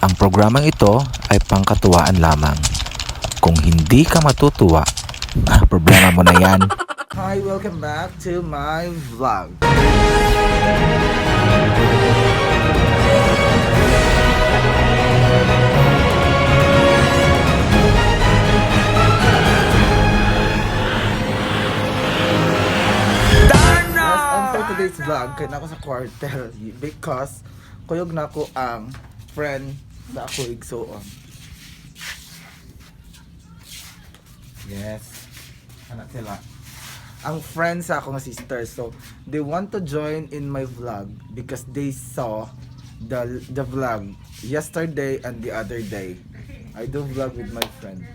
Ang programang ito ay pangkatuwaan lamang. Kung hindi ka matutuwa, problema mo na yan. Hi, welcome back to my vlog. Yes, and for today's vlog, kaya na ako sa quarter because kuyog na ko ang friend sa ako igsoon. Yes, anak sila. Ang friends sa akong sister, so they want to join in my vlog because they saw the vlog yesterday and the other day. I do vlog with my friend.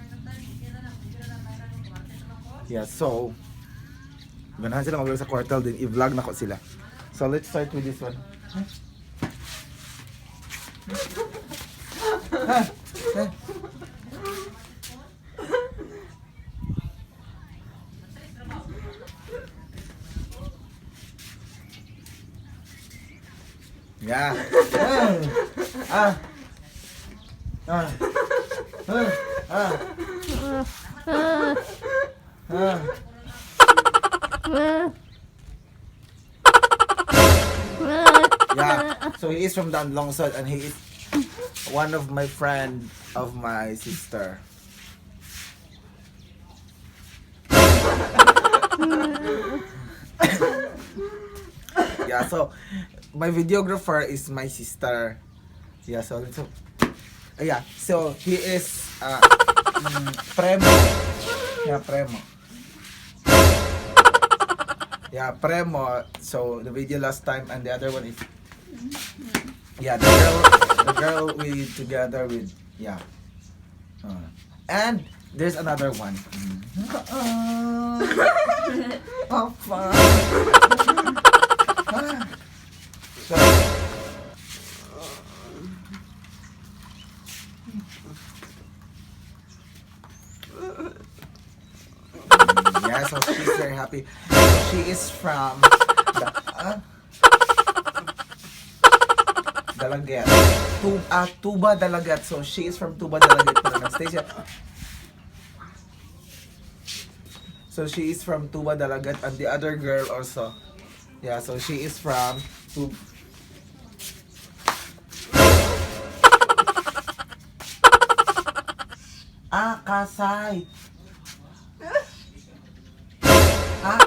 Yeah, so ganahan sila mag-vlog sa kwartal din, i-vlog na ko sila. So let's start with this one. Yeah. Yeah. So he is from down Longsod and he is one of my friend of my sister. Yeah, so my videographer is my sister. Yeah, so yeah, so he is Premo. Yeah, Premo. Yeah, Premo. So the video last time and the other one is the girl we together with and there's another one. Papa. So, yeah, so she's very happy. She is from Dalagat. Tuba Dalagat. So she is from Tuba Dalagat. Anastasia. So she is from Tuba Dalagat and the other girl also. Yeah, so she is from Kasay.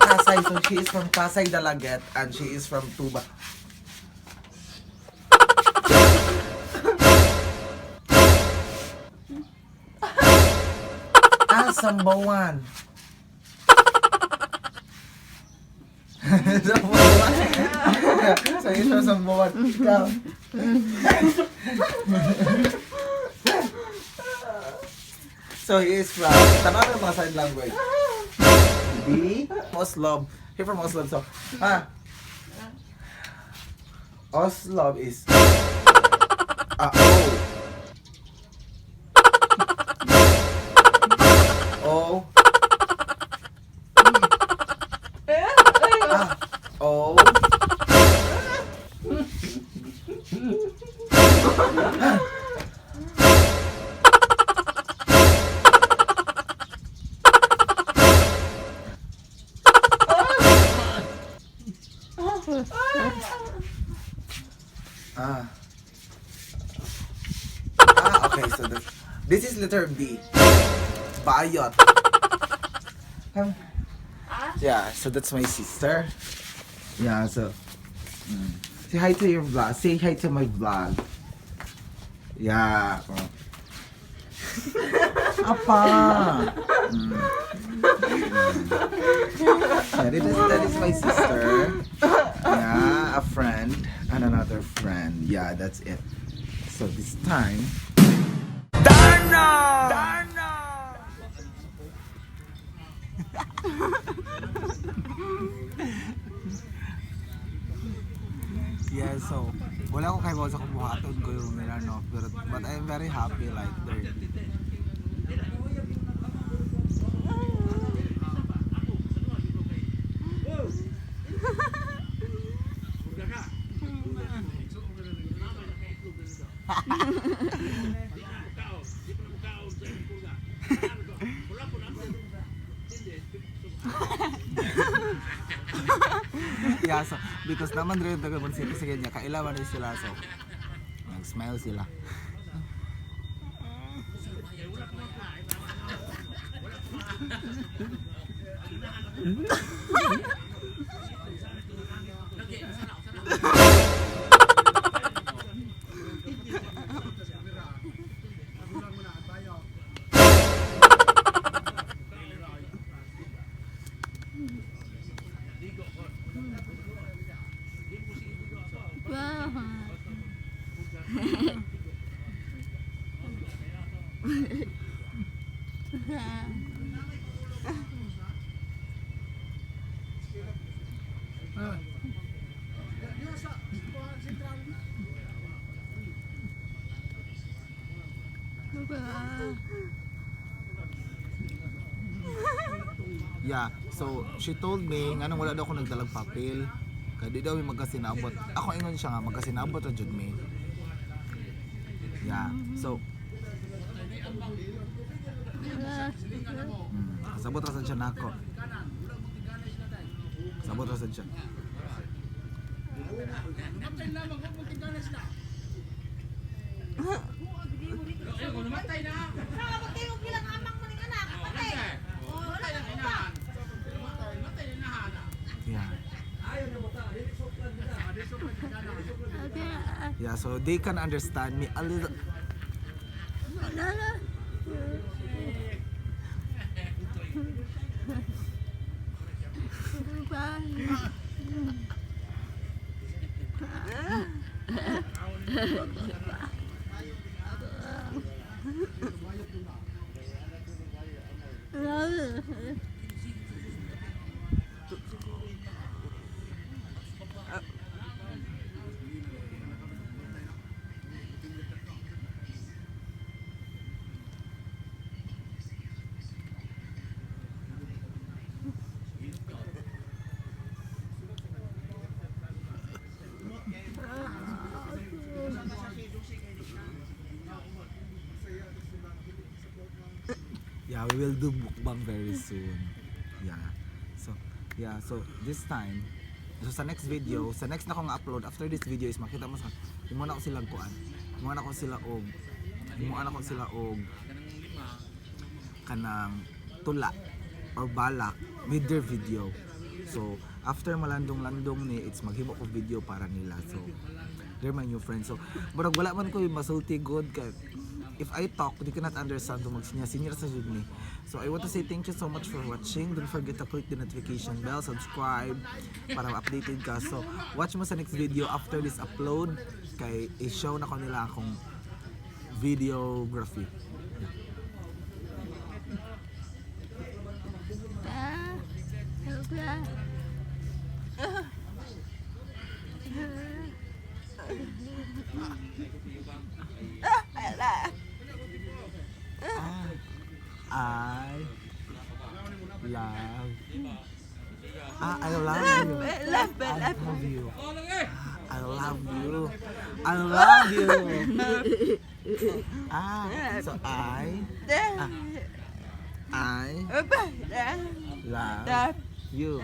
Kasay. So she is from Kasay Dalagat and she is from Tuba. Sambawan. Sambawan. So he's from Sambawan. Ikaw. So he is from, tanong ng mga sign language. Oslob. He from Oslob. So, Oslob is O. O. Okay, so this is letter B. Bayot. Yeah, so that's my sister. Yeah, so say hi to your vlog. Say hi to my vlog. Yeah. Apa? Yeah, that is my sister. Yeah, a friend and another friend. Yeah, that's it. So this time, Darna! Yeah, so wala ko kay sa kumuhaton ko yung Milano, but I'm very happy like they're Yeah, so because naman rin taga munisipyo sa kanya, kailangan rin sila so nag-smile sila. Yeah, so she told me nga nung wala daw ako nagdalag papel. Kaya di daw yung magkasinabot. Ako ingon siya nga magkasinabot ra jud me. Yeah, so sabot ra sad siya nako. Sabot ra sad siya. Yeah. Yeah, so they can understand me a little. Yeah, we will do mukbang very soon. Yeah, so this time, so sa next video, sa next na ko nga upload after this video is makita mo sa imo na ko silang kuan. Imo na ko sila og kanang tula or balak with their video. So after malandong-landong ni, it's maghimo ko video para nila. So they're my new friends. So murag wala man ko yung masulti good kay if I talk, they cannot understand kung magsinya-sinya sa jud ni. So I want to say thank you so much for watching. Don't forget to click the notification bell, subscribe para updated ka. So watch mo sa next video after this upload kay i-show na ko nila akong videography. I love you. I love you. I love you. So I love you.